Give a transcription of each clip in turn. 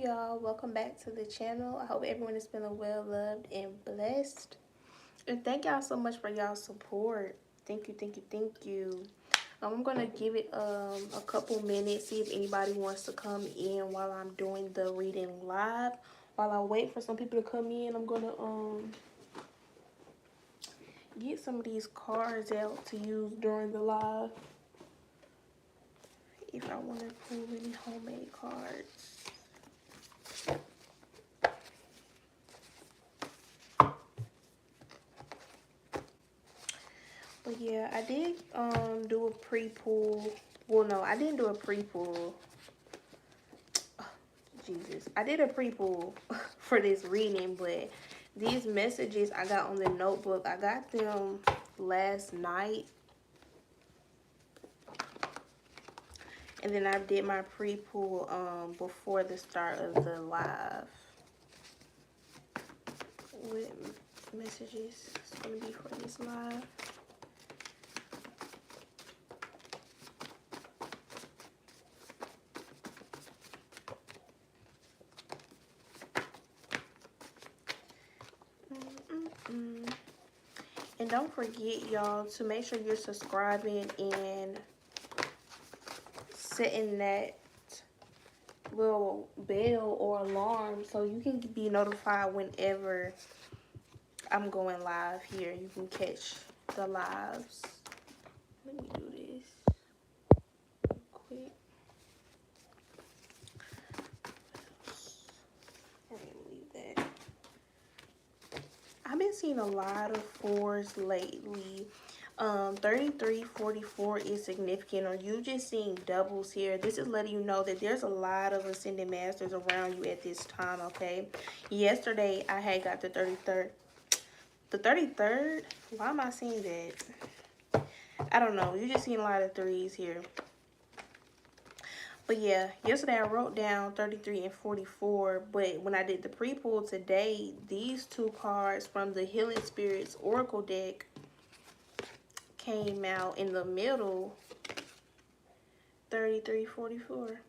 y'all, welcome back to the channel. I hope everyone is feeling well, loved, and blessed. And thank y'all so much for y'all support. Thank you, thank you, thank you. I'm gonna give it a couple minutes, see if anybody wants to come in while I'm doing the reading live. While I wait for some people to come in, I'm gonna get some of these cards out to use during the live if I want to pull any homemade cards. But yeah, I did do a pre-pull. Well, no, I didn't do a pre-pull. Jesus, I did a pre-pull for this reading, but these messages I got on the notebook, I got them last night, and then I did my pre-pull before the start of the live. What messages is gonna be for this live? And don't forget, y'all, to make sure you're subscribing and setting that little bell or alarm so you can be notified whenever I'm going live here. You can catch the lives. Let me do this real quick. I'm gonna leave that. I've been seeing a lot of fours lately. 33, 44 is significant, or you just seeing doubles here. This is letting you know that there's a lot of ascended masters around you at this time, okay? Yesterday, I had got the 33rd. The 33rd? Why am I seeing that? I don't know. You're just seeing a lot of threes here. But yeah, yesterday I wrote down 33 and 44, but when I did the pre-pull today, these two cards from the Healing Spirits Oracle deck came out in the middle. 33, 44.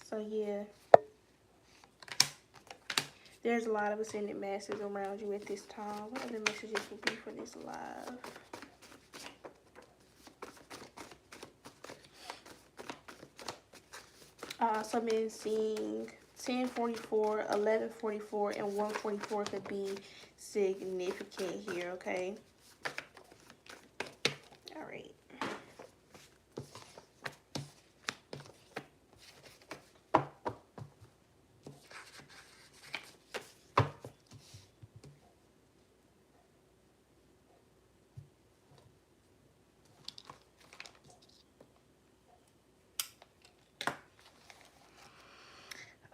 So yeah, there's a lot of ascended masters around you at this time. What other messages will be for this live? I also been seeing 1044, 1144, and 144 could be significant here, okay? All right.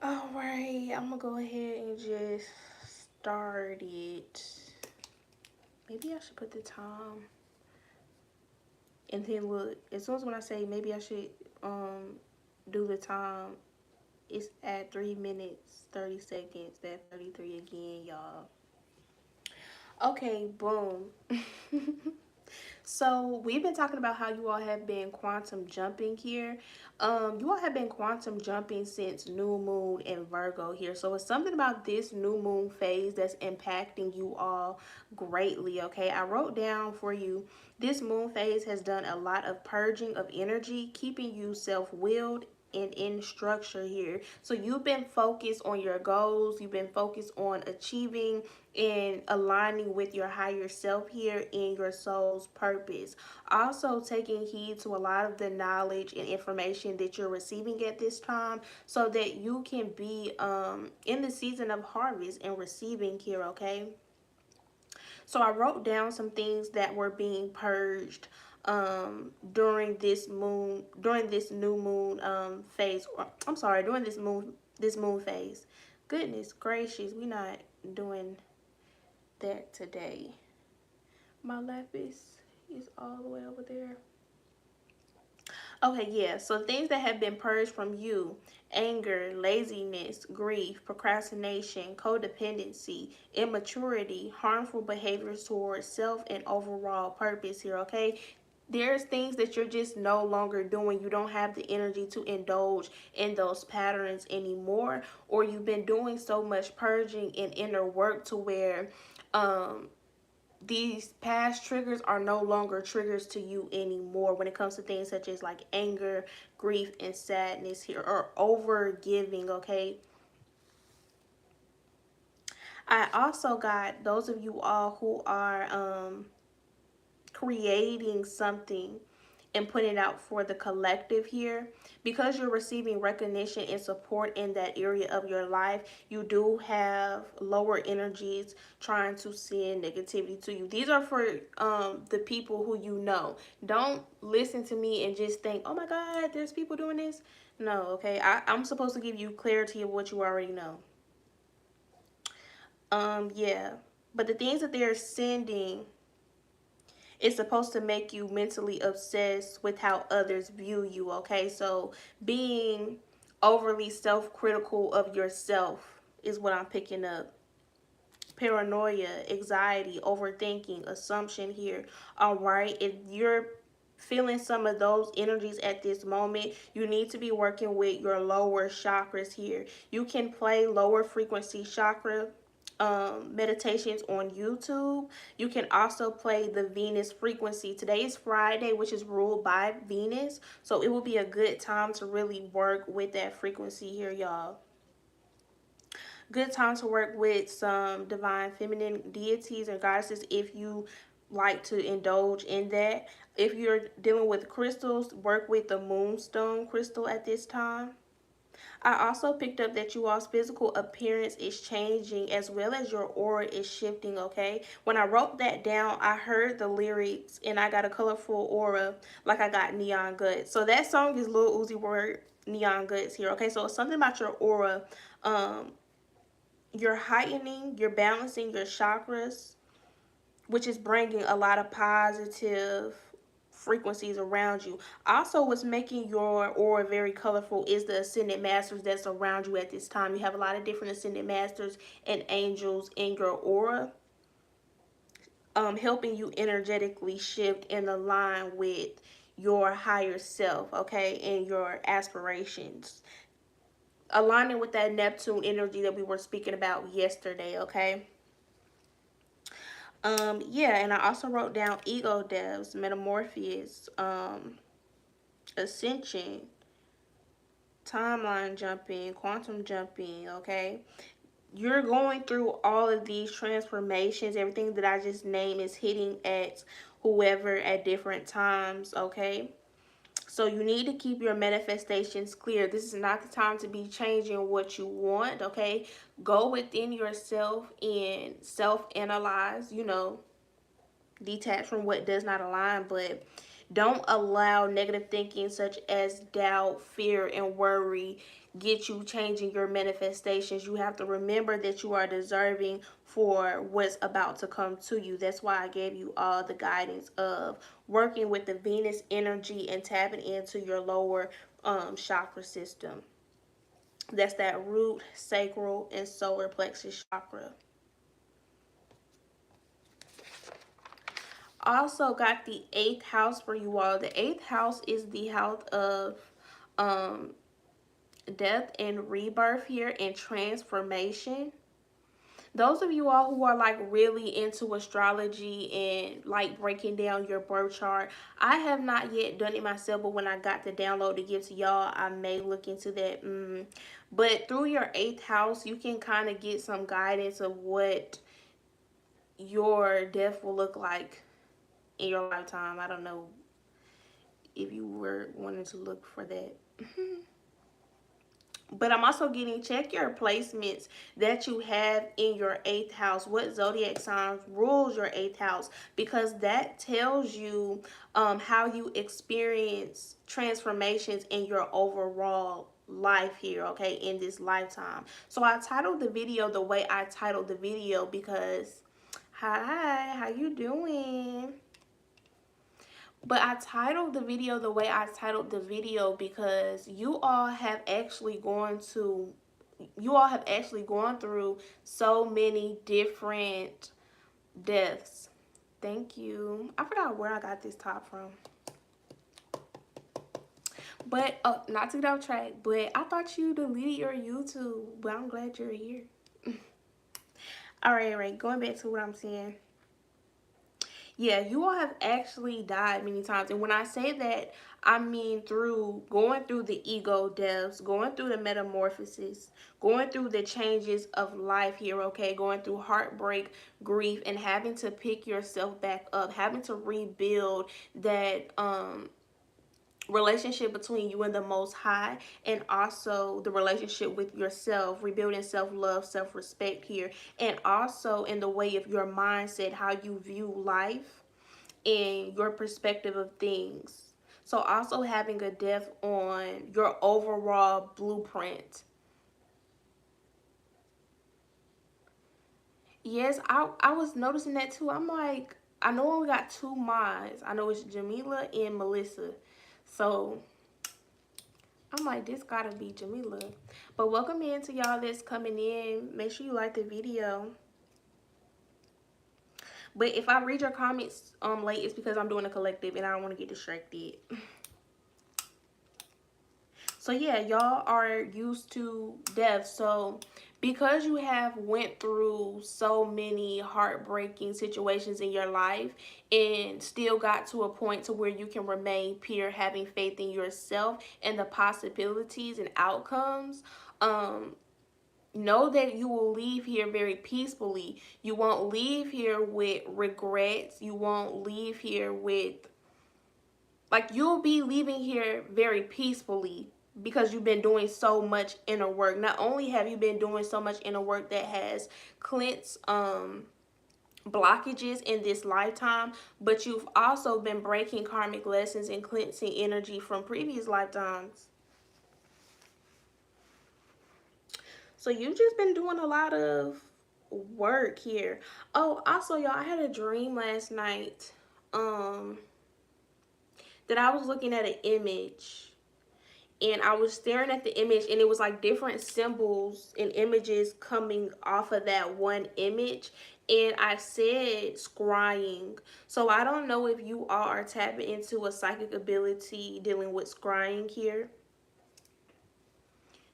All right, I'm gonna go ahead and just start it. Maybe I should put the time. And then look, as soon as when I say maybe I should do the time, it's at 3 minutes 30 seconds. That 33 again, y'all. Okay, boom. So we've been talking about how you all have been quantum jumping here. You all have been quantum jumping since new moon in Virgo here. So it's something about this new moon phase that's impacting you all greatly, okay? I wrote down for you, this moon phase has done a lot of purging of energy, keeping you self-willed and in structure here. So you've been focused on your goals, you've been focused on achieving and aligning with your higher self here in your soul's purpose. Also taking heed to a lot of the knowledge and information that you're receiving at this time so that you can be in the season of harvest and receiving here, okay? So I wrote down some things that were being purged during this new moon phase. I'm sorry, during this moon phase. Goodness gracious, we not doing that today. My lapis is all the way over there. Okay, yeah, so things that have been purged from you: anger, laziness, grief, procrastination, codependency, immaturity, harmful behaviors towards self, and overall purpose here, okay? There's things that you're just no longer doing. You don't have the energy to indulge in those patterns anymore, or you've been doing so much purging and inner work to where um these past triggers are no longer triggers to you anymore when it comes to things such as like anger, grief, and sadness here, or over giving. Okay, I also got those of you all who are creating something and putting it out for the collective here, because you're receiving recognition and support in that area of your life. You do have lower energies trying to send negativity to you. These are for the people who you know. Don't listen to me and just think, oh my god, there's people doing this. No, okay, I'm supposed to give you clarity of what you already know. Yeah, but the things that they're sending, it's supposed to make you mentally obsessed with how others view you, okay? So being overly self-critical of yourself is what I'm picking up. Paranoia, anxiety, overthinking, assumption here. All right, if you're feeling some of those energies at this moment, you need to be working with your lower chakras here. You can play lower frequency chakra meditations on YouTube. You can also play the Venus frequency. Today is Friday, which is ruled by Venus, so it will be a good time to really work with that frequency here, y'all. Good time to work with some divine feminine deities and goddesses if you like to indulge in that. If you're dealing with crystals, work with the moonstone crystal at this time. I also picked up that you all's physical appearance is changing as well as your aura is shifting, okay? When I wrote that down, I heard the lyrics and I got a colorful aura like I got neon guts. So that song is Lil Uzi Vert, Neon Guts here, okay? So it's something about your aura. Um, you're heightening, you're balancing your chakras, which is bringing a lot of positive frequencies around you. Also, what's making your aura very colorful is the ascended masters that's around you at this time. You have a lot of different ascended masters and angels in your aura, helping you energetically shift and align with your higher self, okay, and your aspirations. Aligning with that Neptune energy that we were speaking about yesterday, okay? Yeah, and I also wrote down ego devs, metamorphosis, ascension, timeline jumping, quantum jumping, okay? You're going through all of these transformations. Everything that I just named is hitting at whoever at different times, okay? So you need to keep your manifestations clear. This is not the time to be changing what you want, okay? Go within yourself and self-analyze, detach from what does not align, but don't allow negative thinking such as doubt, fear, and worry get you changing your manifestations. You have to remember that you are deserving for what's about to come to you. That's why I gave you all the guidance of working with the Venus energy and tapping into your lower chakra system. That's that root, sacral, and solar plexus chakra. Also got the eighth house for you all. The eighth house is the house of um death and rebirth here and transformation. Those of you all who are like really into astrology and like breaking down your birth chart, I have not yet done it myself, but when I got the download to give to y'all, I may look into that. But through your eighth house, you can kind of get some guidance of what your death will look like in your lifetime. I don't know if you were wanting to look for that. But I'm also getting, check your placements that you have in your eighth house. What zodiac signs rules your eighth house? Because that tells you how you experience transformations in your overall life here, okay, in this lifetime. So I titled the video the way I titled the video because, hi, how you doing? But I titled the video the way I titled the video because you all have actually gone through so many different deaths. Thank you. I forgot where I got this top from. But not to get off track, but I thought you deleted your YouTube, but I'm glad you're here. All right, going back to what I'm saying. Yeah, you all have actually died many times. And when I say that, I mean through going through the ego deaths, going through the metamorphosis, going through the changes of life here, okay? Going through heartbreak, grief, and having to pick yourself back up, having to rebuild that relationship between you and the Most High, and also the relationship with yourself, rebuilding self-love, self-respect here, and also in the way of your mindset, how you view life and your perspective of things. So also having a depth on your overall blueprint. Yes, I was noticing that too. I'm like, I know I only got two mods. I know it's Jamila and Melissa. So I'm like, this gotta be Jamila. But welcome in to y'all that's coming in. Make sure you like the video. But if I read your comments late, it's because I'm doing a collective and I don't want to get distracted. So yeah, y'all are used to death. So because you have went through so many heartbreaking situations in your life and still got to a point to where you can remain pure, having faith in yourself and the possibilities and outcomes, know that you will leave here very peacefully. You won't leave here with regrets. You won't leave here with, like, you'll be leaving here very peacefully because you've been doing so much inner work. Not only have you been doing so much inner work that has cleansed blockages in this lifetime, but you've also been breaking karmic lessons and cleansing energy from previous lifetimes. So you've just been doing a lot of work here. Oh, also y'all, I had a dream last night that I was looking at an image, and I was staring at the image, and it was like different symbols and images coming off of that one image, and I said scrying. So I don't know if you all are tapping into a psychic ability dealing with scrying here.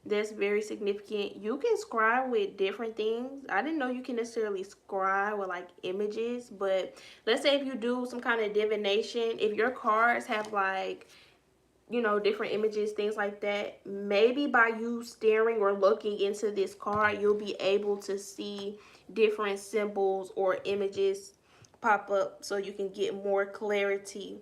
That's very significant. You can scry with different things. I didn't know you can necessarily scry with like images, but let's say if you do some kind of divination, if your cards have like, you know, different images, things like that, maybe by you staring or looking into this card, you'll be able to see different symbols or images pop up so you can get more clarity.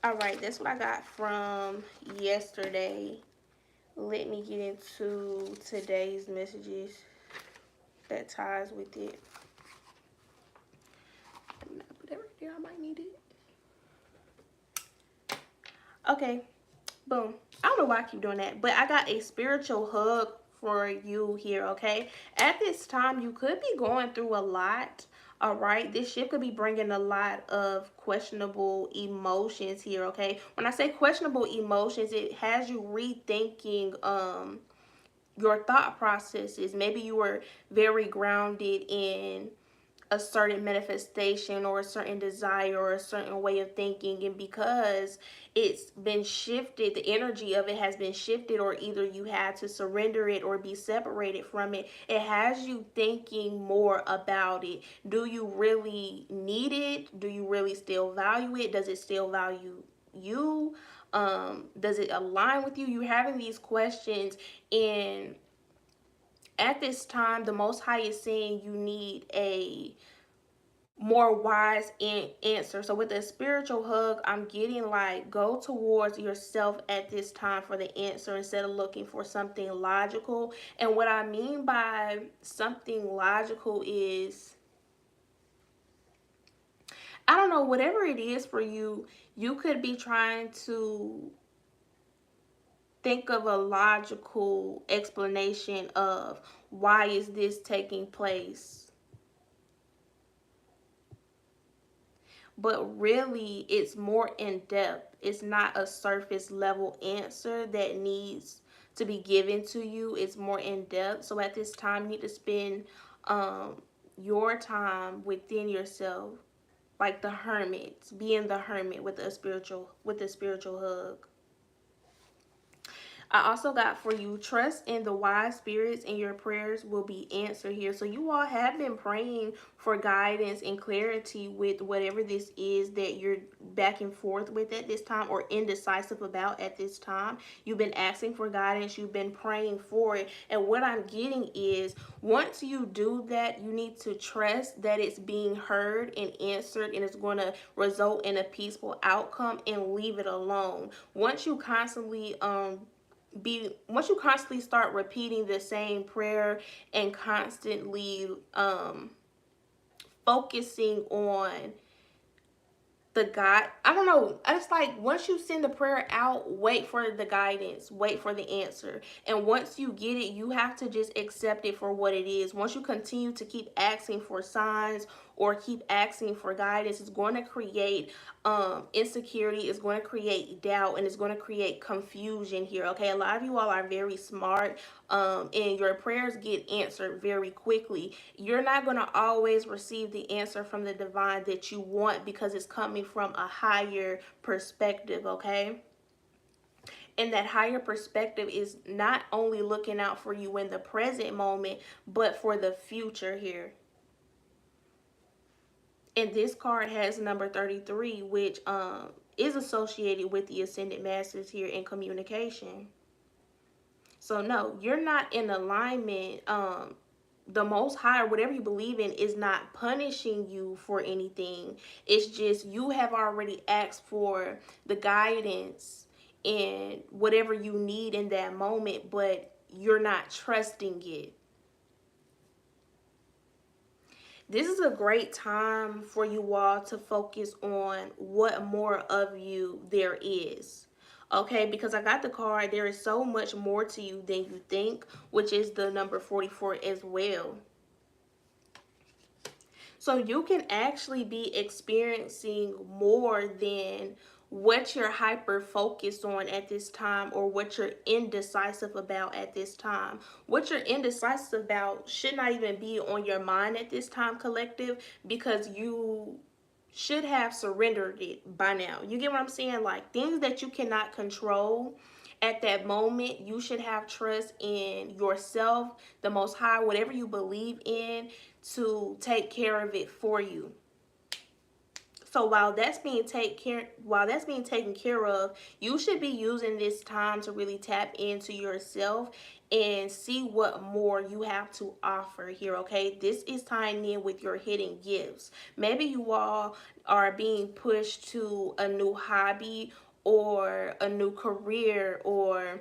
All right, that's what I got from yesterday. Let me get into today's messages that ties with it. Put that right there. I might need it. Okay, boom. I don't know why I keep doing that, but I got a spiritual hug for you here, okay? At this time, you could be going through a lot, all right? This ship could be bringing a lot of questionable emotions here, okay? When I say questionable emotions, it has you rethinking your thought processes. Maybe you were very grounded in a certain manifestation or a certain desire or a certain way of thinking, and because it's been shifted, the energy of it has been shifted, or either you had to surrender it or be separated from it, it has you thinking more about it. Do you really need it? Do you really still value it? Does it still value you? Does it align with you? You're having these questions, and at this time the Most High is saying you need a more wise answer. So with a spiritual hug, I'm getting like, go towards yourself at this time for the answer instead of looking for something logical. And what I mean by something logical is, I don't know, whatever it is for you, you could be trying to think of a logical explanation of why is this taking place. But really, it's more in depth. It's not a surface level answer that needs to be given to you. It's more in depth. So at this time, you need to spend your time within yourself. like the hermit, being the hermit with a spiritual hug. I also got for you, trust in the wise spirits and your prayers will be answered here. So you all have been praying for guidance and clarity with whatever this is that you're back and forth with at this time, or indecisive about at this time. You've been asking for guidance. You've been praying for it. And what I'm getting is, once you do that, you need to trust that it's being heard and answered, and it's going to result in a peaceful outcome, and leave it alone. Once you constantly start repeating the same prayer and constantly focusing on the God, I don't know, I just like, once you send the prayer out, wait for the guidance, wait for the answer. And once you get it, you have to just accept it for what it is. Once you continue to keep asking for signs or keep asking for guidance, it's going to create insecurity, it's going to create doubt, and it's going to create confusion here. Okay, a lot of you all are very smart, and your prayers get answered very quickly. You're not going to always receive the answer from the divine that you want, because it's coming from a higher perspective. Okay, and that higher perspective is not only looking out for you in the present moment, but for the future here. And this card has number 33, which is associated with the Ascended Masters here in communication. So no, you're not in alignment. The Most High, or whatever you believe in, is not punishing you for anything. It's just you have already asked for the guidance and whatever you need in that moment, but you're not trusting it. This is a great time for you all to focus on what more of you there is. Okay, because I got the card, there is so much more to you than you think, which is the number 44 as well. So you can actually be experiencing more than what you're hyper focused on at this time, or what you're indecisive about at this time. What you're indecisive about should not even be on your mind at this time, collective, because you should have surrendered it by now. You get what I'm saying? Like, things that you cannot control at that moment, you should have trust in yourself, the Most High, whatever you believe in, to take care of it for you. So while that's being taken care of, you should be using this time to really tap into yourself and see what more you have to offer here. Okay, this is tying in with your hidden gifts. Maybe you all are being pushed to a new hobby, or a new career, or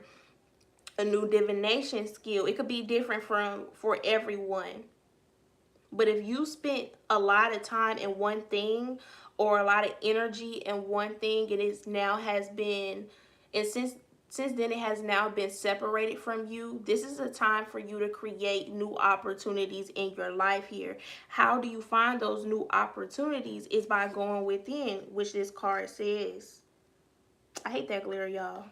a new divination skill. It could be different for everyone. But if you spent a lot of time in one thing, or a lot of energy in one thing, and it's now has been, and since then it has now been separated from you, this is a time for you to create new opportunities in your life here. How do you find those new opportunities? Is by going within, which this card says. I hate that glare, y'all.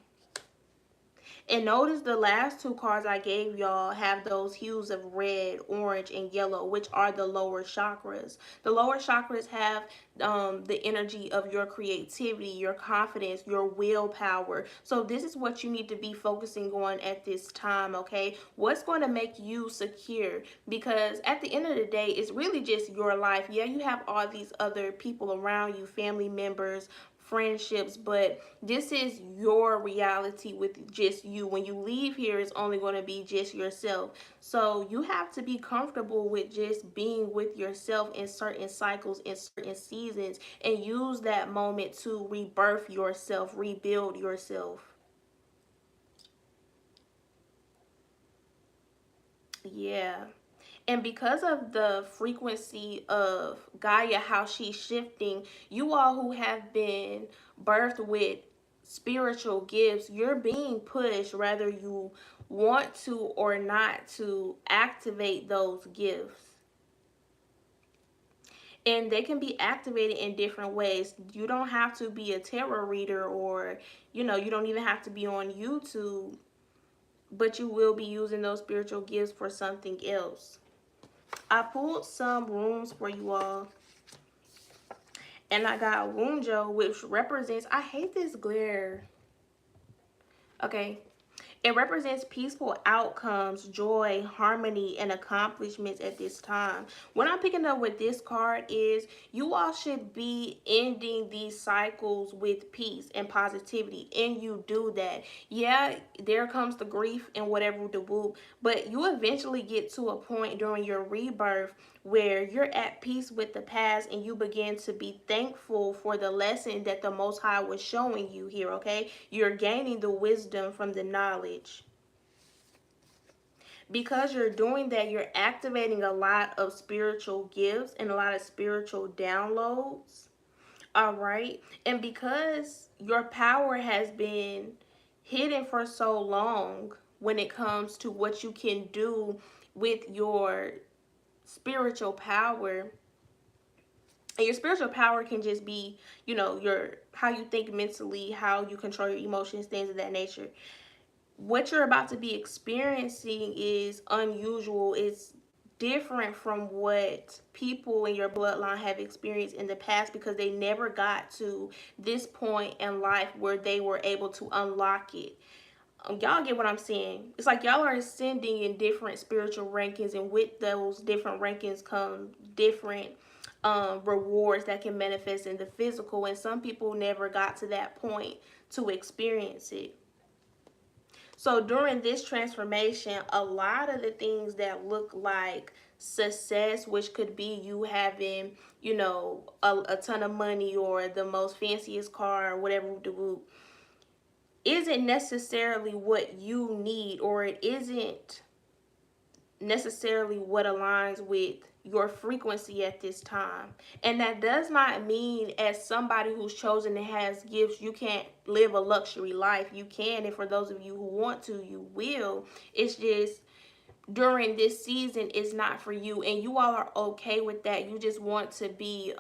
And notice the last two cards I gave y'all have those hues of red, orange, and yellow, which are the lower chakras. The lower chakras have the energy of your creativity, your confidence, your willpower. So this is what you need to be focusing on at this time, okay? What's going to make you secure? Because at the end of the day, it's really just your life. Yeah, you have all these other people around you, family members, friendships, but this is your reality with just you. When you leave here, it's only going to be just yourself. So you have to be comfortable with just being with yourself in certain cycles, in certain seasons, and use that moment to rebirth yourself, rebuild yourself. Yeah. And because of the frequency of Gaia, how she's shifting, you all who have been birthed with spiritual gifts, you're being pushed, whether you want to or not, to activate those gifts. And they can be activated in different ways. You don't have to be a tarot reader, or, you don't even have to be on YouTube, but you will be using those spiritual gifts for something else. I pulled some rooms for you all, And I got Wunjo, which represents, I hate this glare. Okay, it represents peaceful outcomes, joy, harmony, and accomplishments at this time. What I'm picking up with this card is you all should be ending these cycles with peace and positivity, and you do that. Yeah, there comes the grief and whatever the whoop, but you eventually get to a point during your rebirth where you're at peace with the past and you begin to be thankful for the lesson that the Most High was showing you here, okay? You're gaining the wisdom from the knowledge. Because you're doing that, you're activating a lot of spiritual gifts and a lot of spiritual downloads, all right? And because your power has been hidden for so long when it comes to what you can do with your spiritual power, and your spiritual power can just be, you know, your how you think mentally, how you control your emotions, things of that nature. What you're about to be experiencing is unusual. It's different from what people in your bloodline have experienced in the past because they never got to this point in life where they were able to unlock it. Y'all get what I'm saying? It's like y'all are ascending in different spiritual rankings, and with those different rankings come different rewards that can manifest in the physical, and some people never got to that point to experience it. So during this transformation, a lot of the things that look like success, which could be you having, you know, a ton of money or the most fanciest car or whatever, isn't necessarily what you need, or it isn't necessarily what aligns with your frequency at this time. And that does not mean, as somebody who's chosen and has gifts, you can't live a luxury life. You can, and for those of you who want to, you will. It's just during this season it's not for you, and you all are okay with that. You just want to be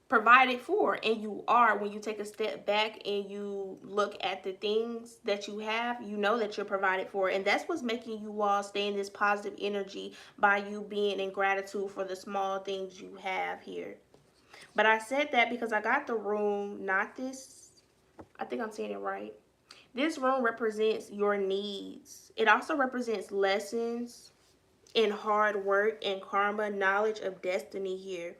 provided for, and you are. When you take a step back and you look at the things that you have, you know that you're provided for, and that's what's making you all stay in this positive energy, by you being in gratitude for the small things you have here. But I said that because I got the room, not this, I think I'm saying it right. This room represents your needs. It also represents lessons and hard work and karma, knowledge of destiny here.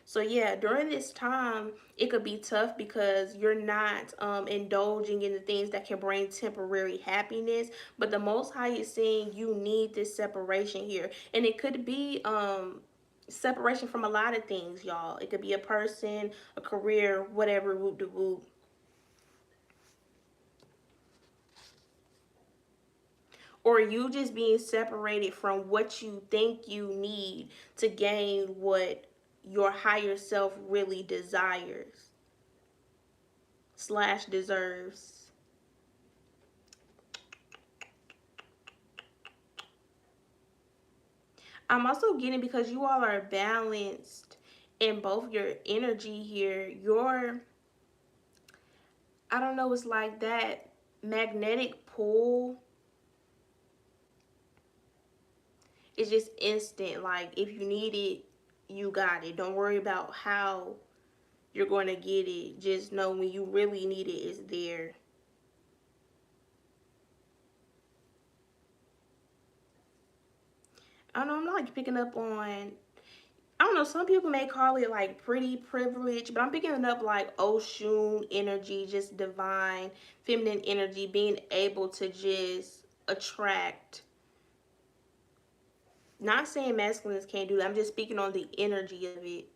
So yeah, during this time, it could be tough because you're not indulging in the things that can bring temporary happiness. But the Most High is saying you need this separation here. And it could be separation from a lot of things, y'all. It could be a person, a career, whatever, whoop de whoop. Or you just being separated from what you think you need to gain what your higher self really desires slash deserves. I'm also getting, because you all are balanced in both your energy here, your, I don't know, it's like that magnetic pull is just instant. Like if you need it, you got it. Don't worry about how you're going to get it. Just know when you really need it, it's there. I don't know, I'm like picking up on, I don't know, some people may call it like pretty privilege, but I'm picking up like Oshun energy, just divine feminine energy, being able to just attract. Not saying masculines can't do that, I'm just speaking on the energy of it.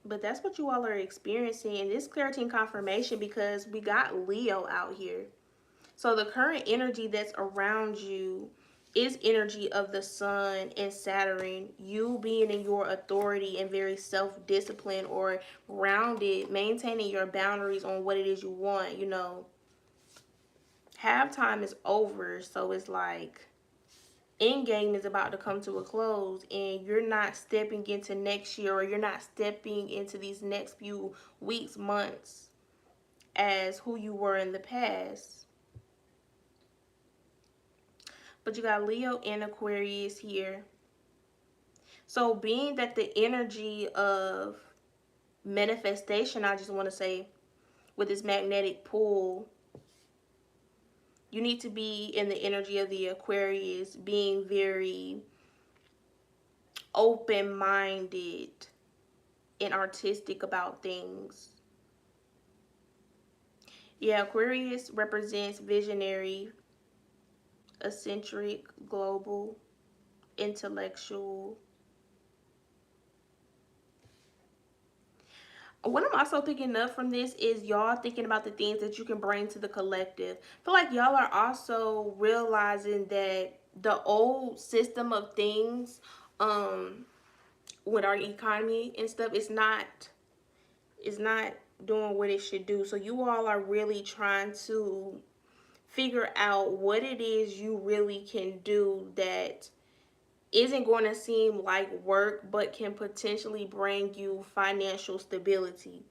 But that's what you all are experiencing in this clarity and confirmation, because we got Leo out here. So the current energy that's around you is energy of the sun and Saturn. You being in your authority and very self-disciplined or grounded, maintaining your boundaries on what it is you want. You know, halftime is over, so it's like end game is about to come to a close, and you're not stepping into next year, or you're not stepping into these next few weeks, months as who you were in the past. but you got Leo and Aquarius here. So being that the energy of manifestation, I just want to say, with this magnetic pull, you need to be in the energy of the Aquarius, being very open-minded and artistic about things. Yeah, Aquarius represents visionary, eccentric, global, intellectual. What I'm also picking up from this is y'all thinking about the things that you can bring to the collective. I feel like y'all are also realizing that the old system of things, with our economy and stuff, is not doing what it should do. So you all are really trying to figure out what it is you really can do that isn't going to seem like work but can potentially bring you financial stability.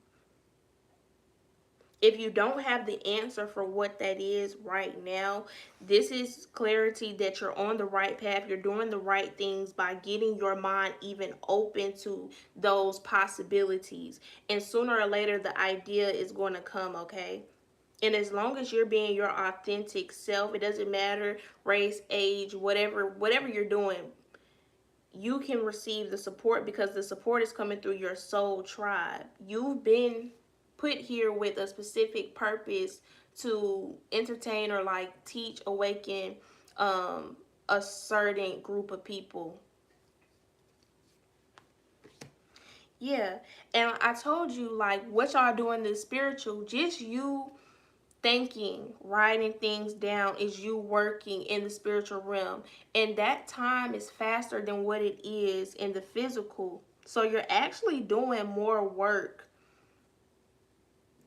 If you don't have the answer for what that is right now, this is clarity that you're on the right path. You're doing the right things by getting your mind even open to those possibilities. And sooner or later, the idea is going to come, okay? And as long as you're being your authentic self, it doesn't matter race, age, whatever you're doing, you can receive the support because the support is coming through your soul tribe. You've been put here with a specific purpose to entertain or like teach, awaken a certain group of people. Yeah, and I told you like what y'all doing this spiritual, just you thinking, writing things down is you working in the spiritual realm. And that time is faster than what it is in the physical. So you're actually doing more work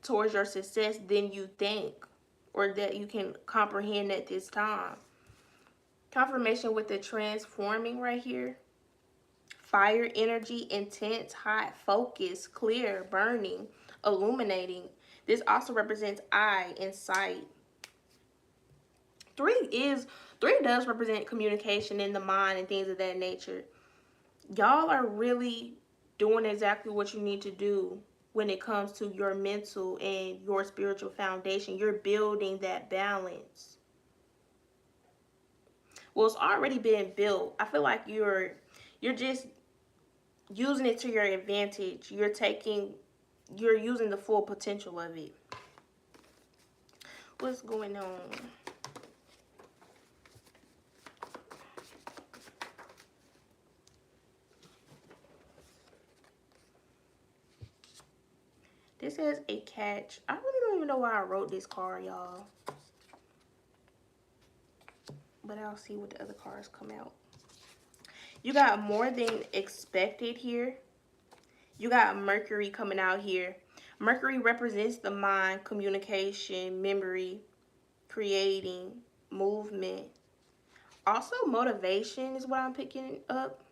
towards your success than you think or that you can comprehend at this time. Confirmation with the transforming right here. Fire energy, intense, hot, focus, clear, burning, illuminating. This also represents eye and sight. Three does represent communication in the mind and things of that nature. Y'all are really doing exactly what you need to do when it comes to your mental and your spiritual foundation. You're building that balance. Well, it's already been built. I feel like you're just using it to your advantage. You're using the full potential of it. What's going on? This has a catch. I really don't even know why I wrote this card, y'all. But I'll see what the other cards come out. You got more than expected here. You got Mercury coming out here. Mercury represents the mind, communication, memory, creating, movement. Also, motivation is what I'm picking up.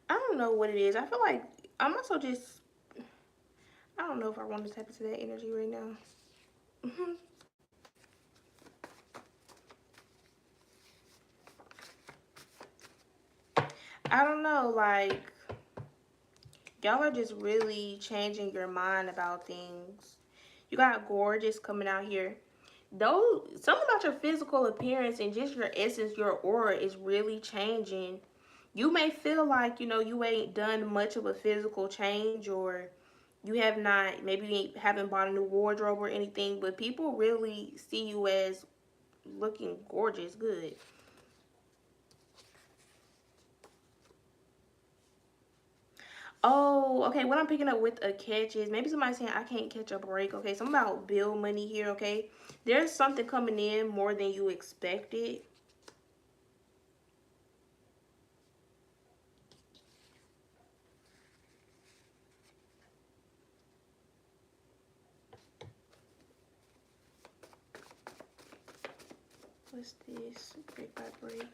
I don't know what it is. I feel like I'm also just, I don't know if I want to tap into that energy right now. I don't know, like, y'all are just really changing your mind about things. You got gorgeous coming out here. Though, something about your physical appearance and just your essence, your aura is really changing. You may feel like, you ain't done much of a physical change, or you have not, maybe you haven't bought a new wardrobe or anything, but people really see you as looking gorgeous, good. Oh, okay. What I'm picking up with a catch is maybe somebody saying I can't catch a break. Okay, something about bill money here. Okay, there's something coming in more than you expected. What's this? Break by break.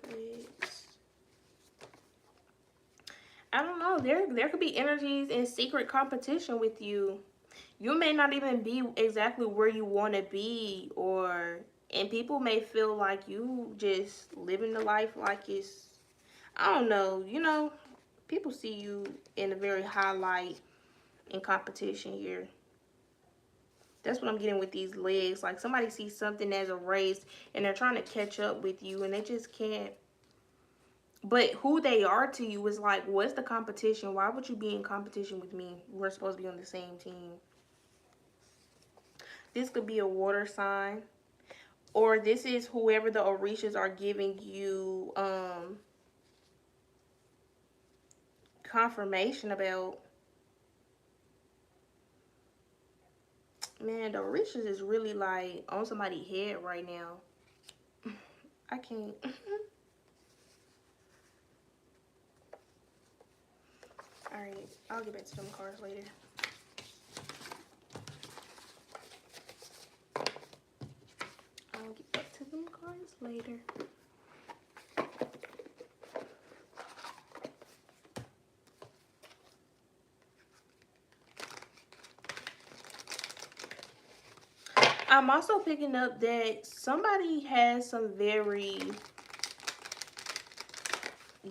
I don't know. there could be energies in secret competition with you. You may not even be exactly where you want to be, and people may feel like you just living the life like it's, I don't know, people see you in a very high light in competition here. That's what I'm getting with these legs. Like somebody sees something as a race and they're trying to catch up with you and they just can't. But who they are to you is like, what's the competition? Why would you be in competition with me? We're supposed to be on the same team. This could be a water sign. Or this is whoever the Orishas are giving you confirmation about. Man, the Orishas is really like on somebody's head right now. I can't. Alright, I'll get back to them cards later. I'll get back to them cards later. I'm also picking up that somebody has some very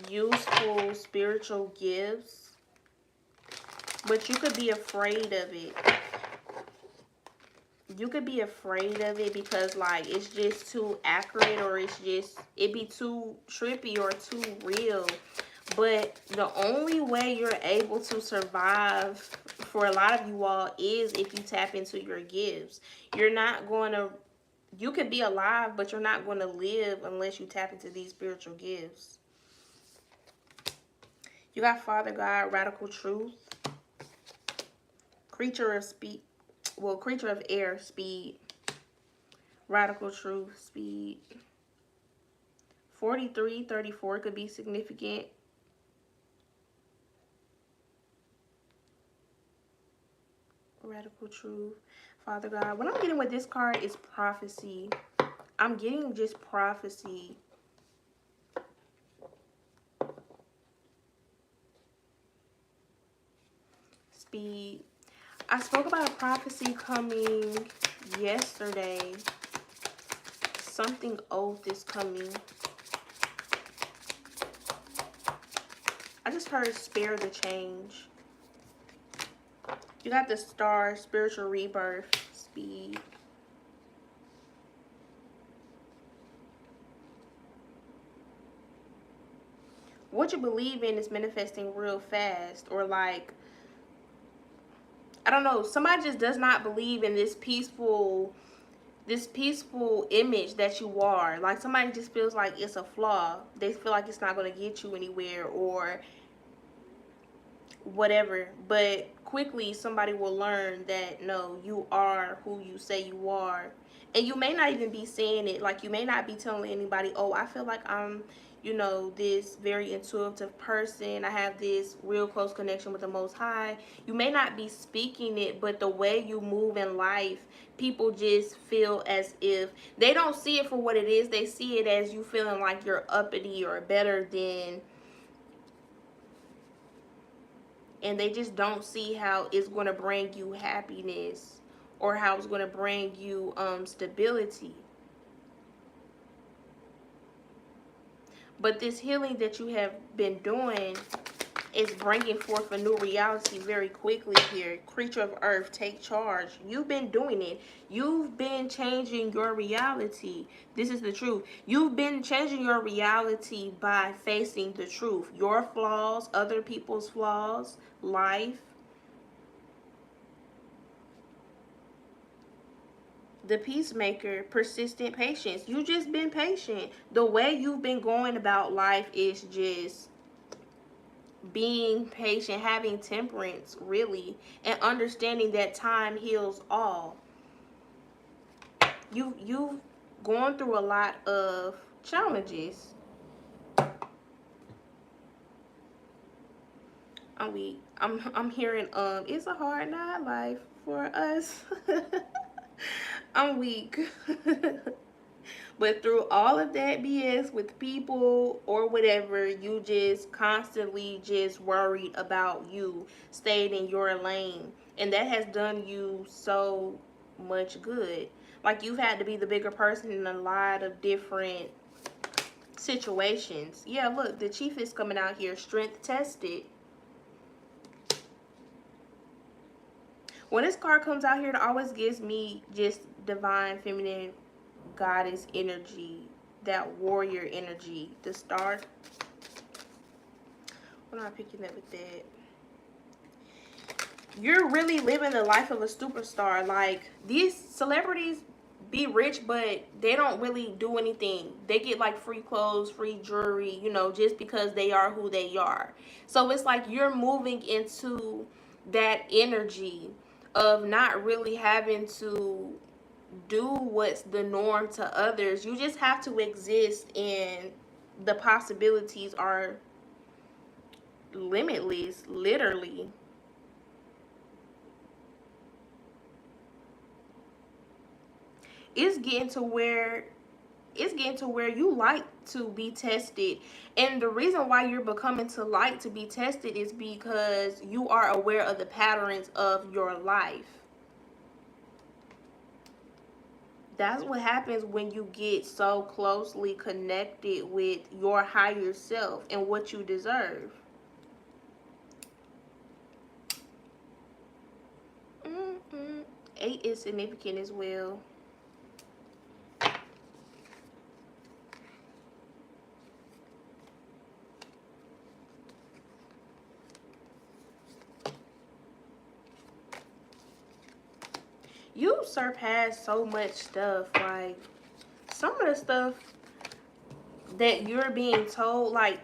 useful spiritual gifts, but you could be afraid of it. You could be afraid of it because like it's just too accurate, or it'd be too trippy or too real. But the only way you're able to survive for a lot of you all is if you tap into your gifts. You're not going to, you could be alive, but you're not going to live unless you tap into these spiritual gifts. You got Father God, Radical Truth, Creature of Speed, well, Creature of Air, Speed, Radical Truth, Speed. 43, 34 could be significant. Radical Truth, Father God. What I'm getting with this card is prophecy. I'm getting just prophecy. Speed. I spoke about a prophecy coming yesterday. Something oath is coming. I just heard spare the change. You got the Star, Spiritual Rebirth, Speed. What you believe in is manifesting real fast, or like, I don't know, somebody just does not believe in this peaceful image that you are. Like somebody just feels like it's a flaw. They feel like it's not going to get you anywhere or whatever. But quickly somebody will learn that no, you are who you say you are. And you may not even be saying it. Like you may not be telling anybody, oh, I feel like I'm, this very intuitive person. I have this real close connection with the Most High. You may not be speaking it, but the way you move in life, people just feel as if they don't see it for what it is. They see it as you feeling like you're uppity or better than, and they just don't see how it's going to bring you happiness or how it's going to bring you stability. But this healing that you have been doing is bringing forth a new reality very quickly here. Creature of Earth, take charge. You've been doing it. You've been changing your reality. This is the truth. You've been changing your reality by facing the truth. Your flaws, other people's flaws, life. The Peacemaker, persistent patience. You just been patient. The way you've been going about life is just being patient, having temperance, really, and understanding that time heals all. You've gone through a lot of challenges. I'm hearing it's a hard night life for us. I'm weak. But through all of that BS with people or whatever, you just constantly just worried about you staying in your lane. And that has done you so much good. Like, you've had to be the bigger person in a lot of different situations. Yeah, look, the chief is coming out here, strength tested. When this card comes out here, it always gives me just divine feminine goddess energy, that warrior energy. The star. What am I picking up with that? You're really living the life of a superstar. Like, these celebrities be rich, but they don't really do anything. They get like free clothes, free jewelry, you know, just because they are who they are. So it's like you're moving into that energy of not really having to do what's the norm to others. You just have to exist, and the possibilities are limitless, literally. It's getting to where you like to be tested, and the reason why you're becoming to like to be tested is because you are aware of the patterns of your life. That's what happens when you get so closely connected with your higher self and what you deserve. 8 is significant as well. You surpass so much stuff. Like, some of the stuff that you're being told, like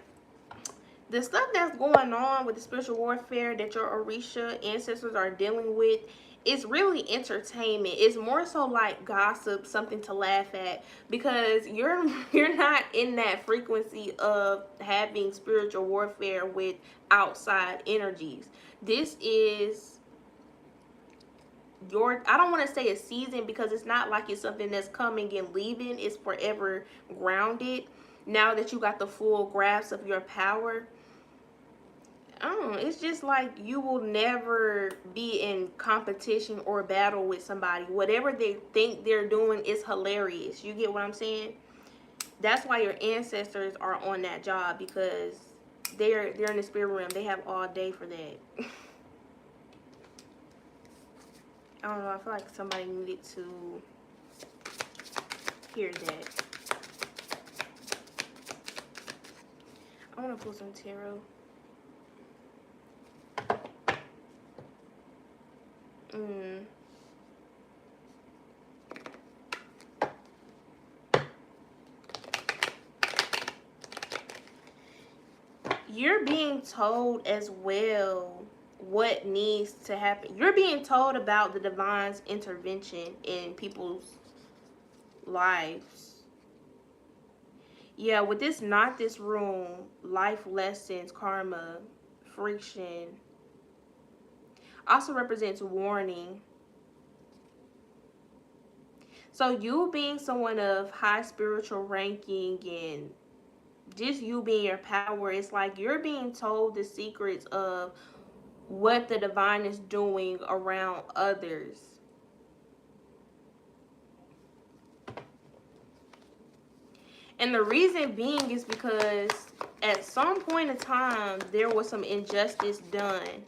the stuff that's going on with the spiritual warfare that your Orisha ancestors are dealing with, it's really entertainment. It's more so like gossip, something to laugh at, because you're not in that frequency of having spiritual warfare with outside energies. This is your, I don't want to say a season, because it's not like it's something that's coming and leaving. It's forever grounded. Now that you got the full grasp of your power, it's just like you will never be in competition or battle with somebody. Whatever they think they're doing is hilarious. You get what I'm saying? That's why your ancestors are on that job, because they're in the spirit realm. They have all day for that. I don't know. I feel like somebody needed to hear that. I want to pull some tarot. You're being told as well what needs to happen. You're being told about the divine's intervention in people's lives. Yeah, with this, not this room, life lessons, karma, friction, also represents warning. So you being someone of high spiritual ranking and just you being your power, it's like you're being told the secrets of what the divine is doing around others. And the reason being is because at some point in time, there was some injustice done.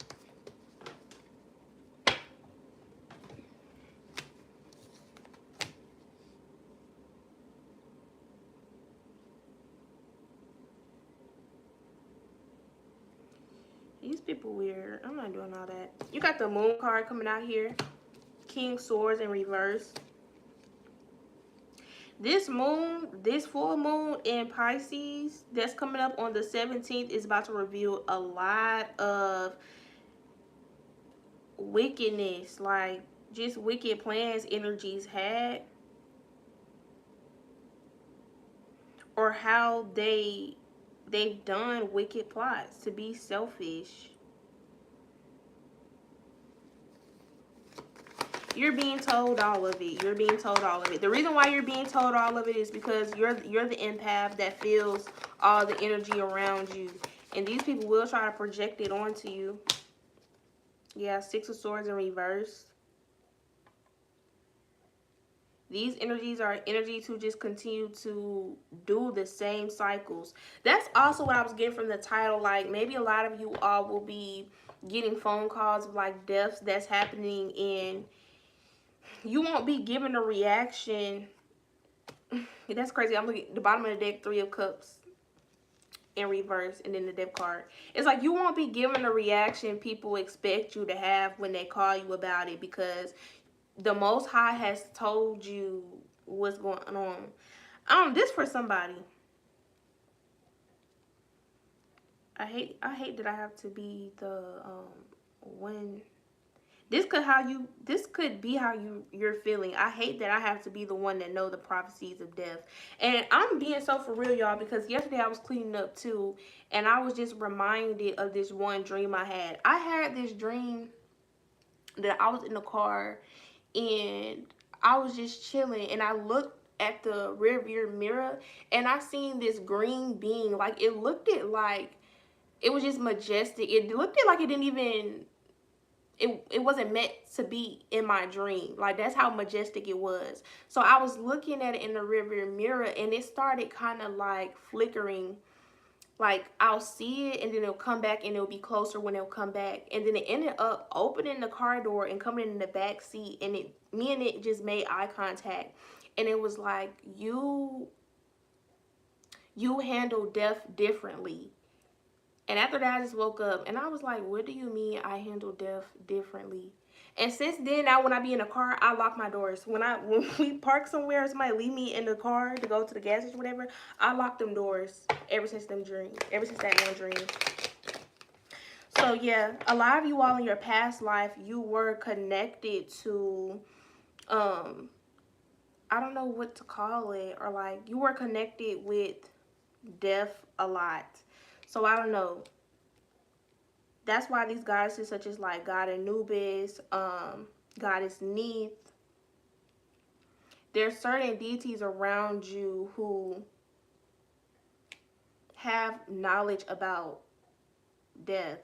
These people weird. I'm not doing all that. You got the moon card coming out here. King Swords in reverse. This moon, this full moon in Pisces that's coming up on the 17th is about to reveal a lot of wickedness, like just wicked plans energies had, or how they've done wicked plots to be selfish. You're being told all of it. You're being told all of it. The reason why you're being told all of it is because you're the empath that feels all the energy around you. And these people will try to project it onto you. Yeah, Six of Swords in reverse. These energies are energy to just continue to do the same cycles. That's also what I was getting from the title. Like, maybe a lot of you all will be getting phone calls of like deaths that's happening, and you won't be given a reaction. That's crazy. I'm looking at the bottom of the deck, Three of Cups in reverse, and then the Death card. It's like you won't be given a reaction people expect you to have when they call you about it, because the Most High has told you what's going on. This for somebody. I hate that I have to be the one. This could be how you're feeling. I hate that I have to be the one that know the prophecies of death. And I'm being so for real, y'all, because yesterday I was cleaning up too, and I was just reminded of this one dream I had. I had this dream that I was in the car and I was just chilling, and I looked at the rear view mirror and I seen this green being. Like, it looked it like it was just majestic. It looked it like it didn't even it wasn't meant to be in my dream. Like, that's how majestic it was. So I was looking at it in the rear view mirror, and it started kind of like flickering. Like, I'll see it and then it'll come back, and it'll be closer when it'll come back. And then it ended up opening the car door and coming in the back seat, and me and it just made eye contact. And it was like, you handle death differently. And after that, I just woke up and I was like, what do you mean I handle death differently? And since then, now when I be in a car, I lock my doors. When we park somewhere, or somebody leave me in the car to go to the gas station or whatever, I lock them doors ever since that one dream. So yeah, a lot of you all in your past life, you were connected to, I don't know what to call it, or like you were connected with death a lot. So I don't know. That's why these goddesses, such as like God Anubis, Goddess Neith, there's certain deities around you who have knowledge about death.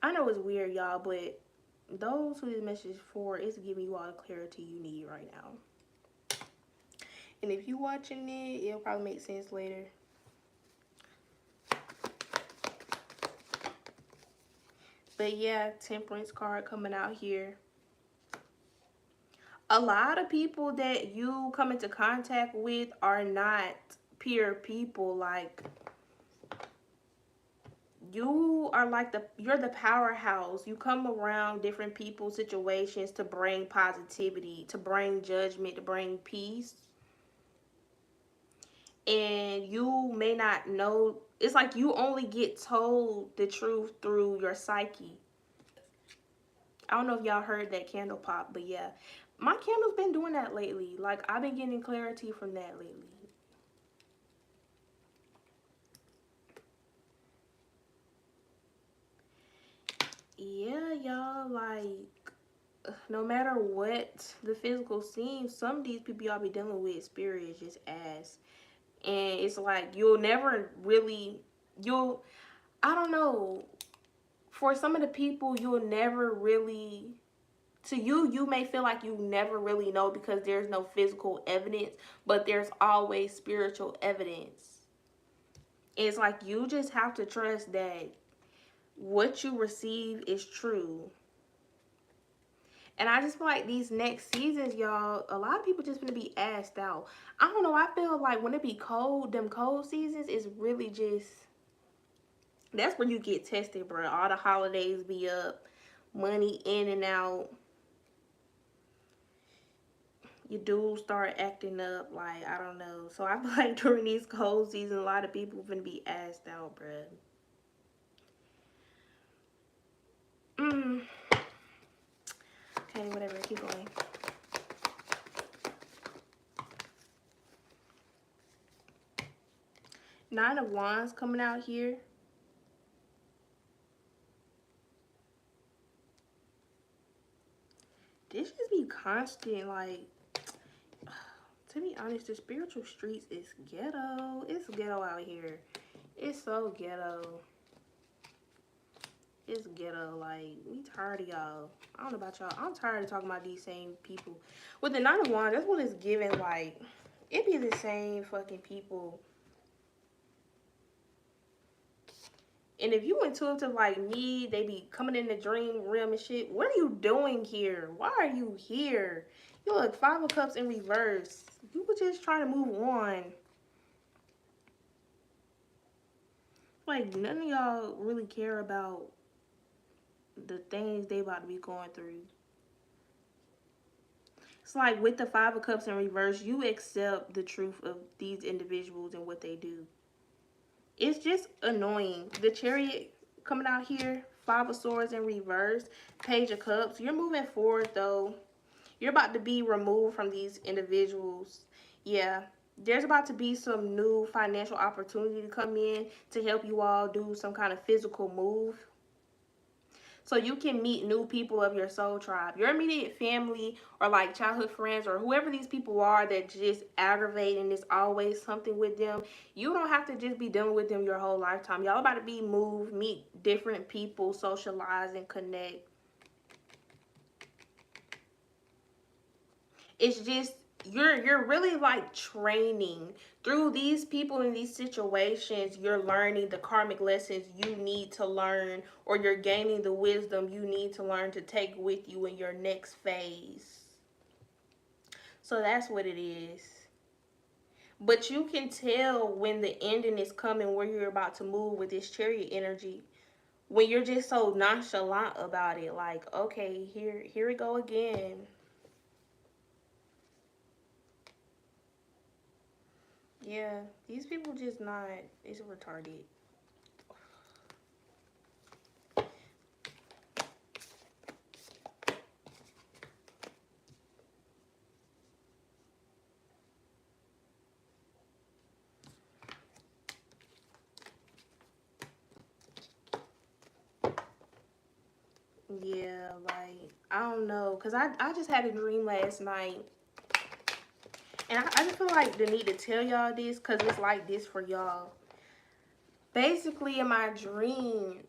I know it's weird, y'all, but those who this message is for, is giving you all the clarity you need right now. And if you're watching it, it'll probably make sense later. But yeah, Temperance card coming out here. A lot of people that you come into contact with are not pure people. Like, you are like you're the powerhouse. You come around different people, situations to bring positivity, to bring judgment, to bring peace. And you may not know, it's like you only get told the truth through your psyche. I don't know if y'all heard that candle pop, but yeah, my candle's been doing that lately. Like, I've been getting clarity from that lately. Yeah, y'all, like, no matter what the physical seems, some of these people y'all be dealing with, spirit is just ass. And it's like, you'll never really, I don't know, for some of the people, you'll never really, to you may feel like you never really know because there's no physical evidence, but there's always spiritual evidence. It's like, you just have to trust that what you receive is true. And I just feel like these next seasons, y'all, a lot of people just gonna be asked out. I don't know, I feel like when it be cold, them cold seasons is really just, that's where you get tested, bro. All the holidays be up, money in and out. Your dudes start acting up, like, I don't know. So I feel like during these cold seasons, a lot of people gonna be asked out, bro. Okay, whatever, keep going. Nine of Wands coming out here. This just be constant, like, to be honest, the spiritual streets is ghetto. It's ghetto out here. It's so ghetto. It's ghetto. Like, we tired of y'all. I don't know about y'all. I'm tired of talking about these same people. With the Nine of Wands, that's what it's giving. Like, it be the same fucking people. And if you intuitive like me, they be coming in the dream realm and shit. What are you doing here? Why are you here? You look, Five of Cups in reverse. You were just trying to move on. Like, none of y'all really care about the things they about to be going through. It's like with the Five of Cups in reverse, you accept the truth of these individuals and what they do. It's just annoying. The Chariot coming out here, Five of Swords in reverse, Page of Cups. You're moving forward though. You're about to be removed from these individuals. Yeah, there's about to be some new financial opportunity to come in to help you all do some kind of physical move. So you can meet new people of your soul tribe. Your immediate family or like childhood friends or whoever these people are that just aggravate and there's always something with them. You don't have to just be dealing with them your whole lifetime. Y'all about to be moved, meet different people, socialize and connect. It's just you're really like training through these people in these situations. You're learning the karmic lessons you need to learn, or you're gaining the wisdom you need to learn to take with you in your next phase. So that's what it is. But you can tell when the ending is coming, where you're about to move with this Chariot energy, when you're just so nonchalant about it. Like, okay, here we go again. Yeah, these people just not, it's retarded. Yeah, like, I don't know. Because I just had a dream last night. And I just feel like the need to tell y'all this because it's like this for y'all. Basically, in my dream,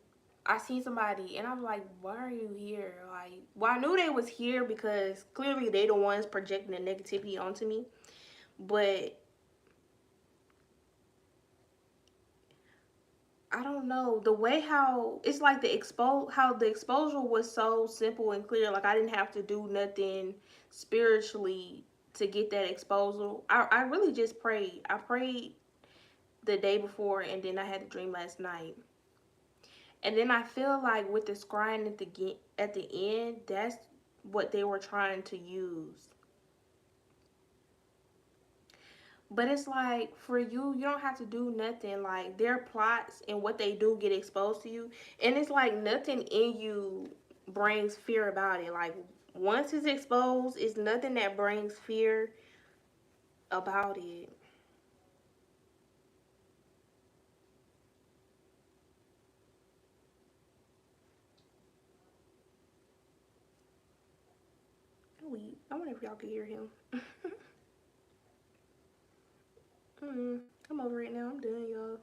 I seen somebody and I'm like, why are you here? Like, well, I knew they was here because clearly they the ones projecting the negativity onto me. But I don't know, the way how it's like how the exposure was so simple and clear. Like, I didn't have to do nothing spiritually to get that exposure. I really just prayed. I prayed the day before and then I had a dream last night. And then I feel like with the scrying at the end, that's what they were trying to use. But it's like, for you, you don't have to do nothing. Like, their plots and what they do get exposed to you. And it's like nothing in you brings fear about it. Like, once it's exposed, it's nothing that brings fear about it. I wonder if y'all can hear him. I'm over it now. I'm done, y'all.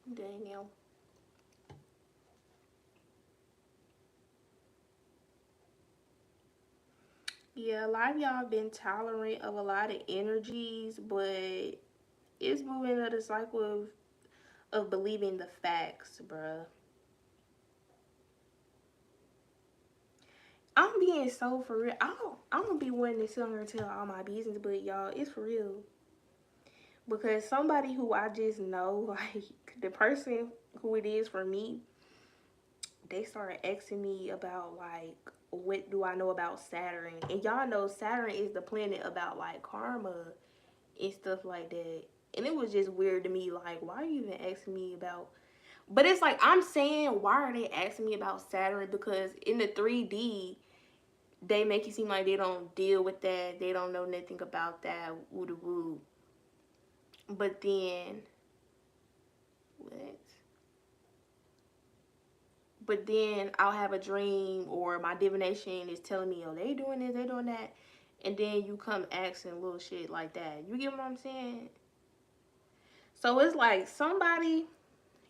I'm done now. Yeah, a lot of y'all been tolerant of a lot of energies, but it's moving to the cycle of believing the facts, bruh. I'm being so for real. I don't be wanting to sit here and tell all my business, but y'all, it's for real. Because somebody who I just know, like the person who it is for me, they started asking me about like what do I know about Saturn. And y'all know Saturn is the planet about like karma and stuff like that. And it was just weird to me, like, why are you even asking me about, but it's like I'm saying, why are they asking me about Saturn? Because in the 3D they make it seem like they don't deal with that, they don't know nothing about that, woo the woo. But then what? but then I'll have a dream or my divination is telling me, oh, they doing this, they doing that, and then you come asking little shit like that. You get what I'm saying? So it's like somebody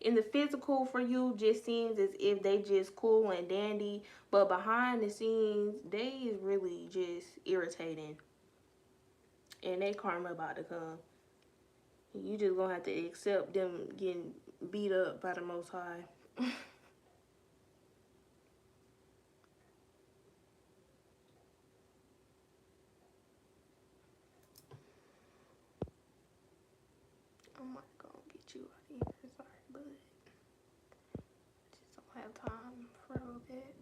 in the physical for you just seems as if they just cool and dandy, but behind the scenes they is really just irritating, and they karma about to come. You just gonna have to accept them getting beat up by the Most High. I'm not gonna get you out of here, sorry, but just don't have time for all that.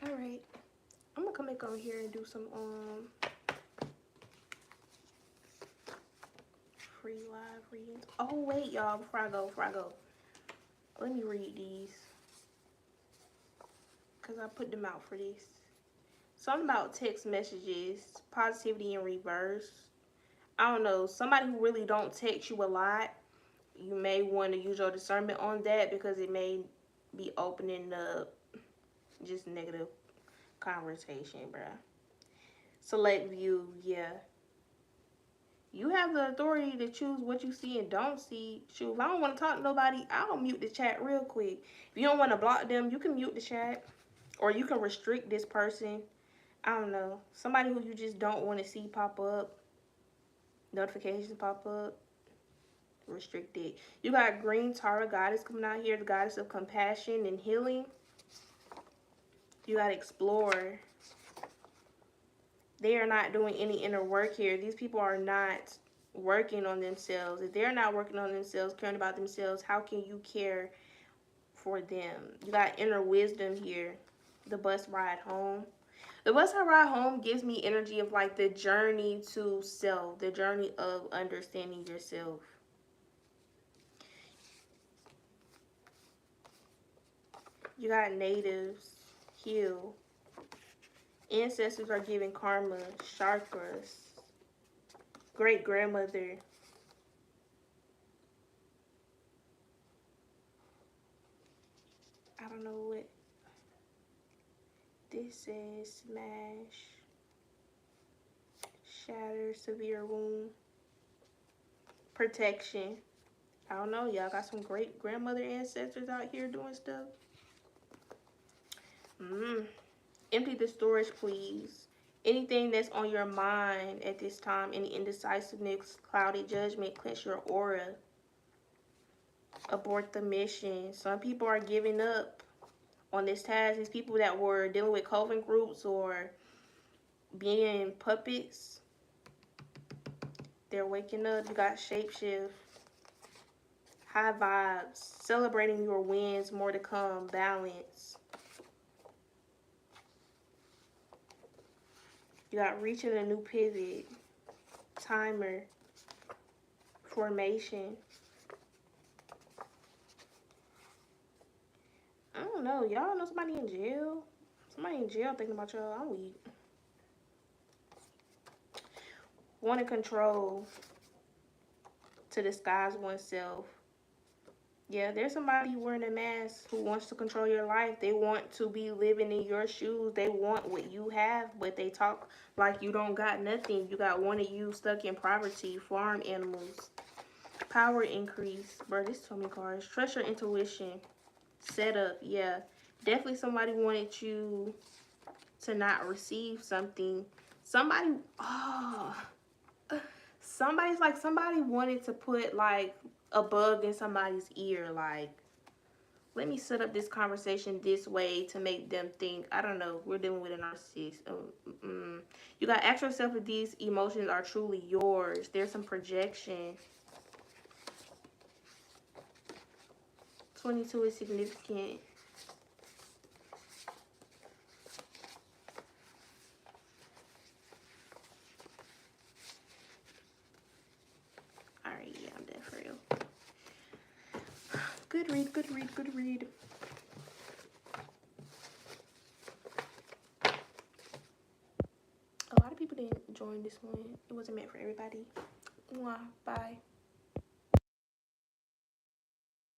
All right, I'm gonna come back on here and do some free live readings. Oh wait, y'all, before I go, let me read these because I put them out for this. Something about text messages, positivity in reverse. I don't know, somebody who really don't text you a lot, you may want to use your discernment on that because it may be opening up just negative conversation, bruh. Select view, yeah. You have the authority to choose what you see and don't see. Shoot, if I don't want to talk to nobody, I'll mute the chat real quick. If you don't want to block them, you can mute the chat. Or you can restrict this person. I don't know. Somebody who you just don't want to see pop up. Notifications pop up. Restrict it. You got Green Tara Goddess coming out here. The goddess of compassion and healing. You got Explorer. They are not doing any inner work here. These people are not working on themselves. If they're not working on themselves, caring about themselves, how can you care for them? You got inner wisdom here. The bus ride home. The bus ride home gives me energy of like the journey to self, the journey of understanding yourself. You got natives, heal. Ancestors are giving karma, chakras, great grandmother. I don't know what this says. Smash, shatter, severe wound, protection. I don't know, y'all got some great grandmother ancestors out here doing stuff. Empty the storage, please. Anything that's on your mind at this time, any indecisiveness, cloudy judgment, cleanse your aura. Abort the mission. Some people are giving up on this task. These people that were dealing with coven groups or being puppets, they're waking up. You got shapeshift, high vibes, celebrating your wins, more to come, balance. You got reaching a new pivot, timer, formation. I don't know. Y'all know somebody in jail? Somebody in jail thinking about y'all. I'm weak. Wanting control to disguise oneself. Yeah, there's somebody wearing a mask who wants to control your life. They want to be living in your shoes. They want what you have, but they talk like you don't got nothing. You got one of you stuck in poverty, farm animals. Power increase. Bro, this too many cards. Trust your intuition. Setup, yeah. Definitely somebody wanted you to not receive something. Somebody, somebody's like, somebody wanted to put like a bug in somebody's ear, like, let me set up this conversation this way to make them think, I don't know, we're dealing with a narcissist. You got ask yourself if these emotions are truly yours. There's some projection. 22 is significant. Alright, yeah, I'm dead for real. Good read, good read, good read. A lot of people didn't join showing this one. It wasn't meant for everybody. Mwah, bye.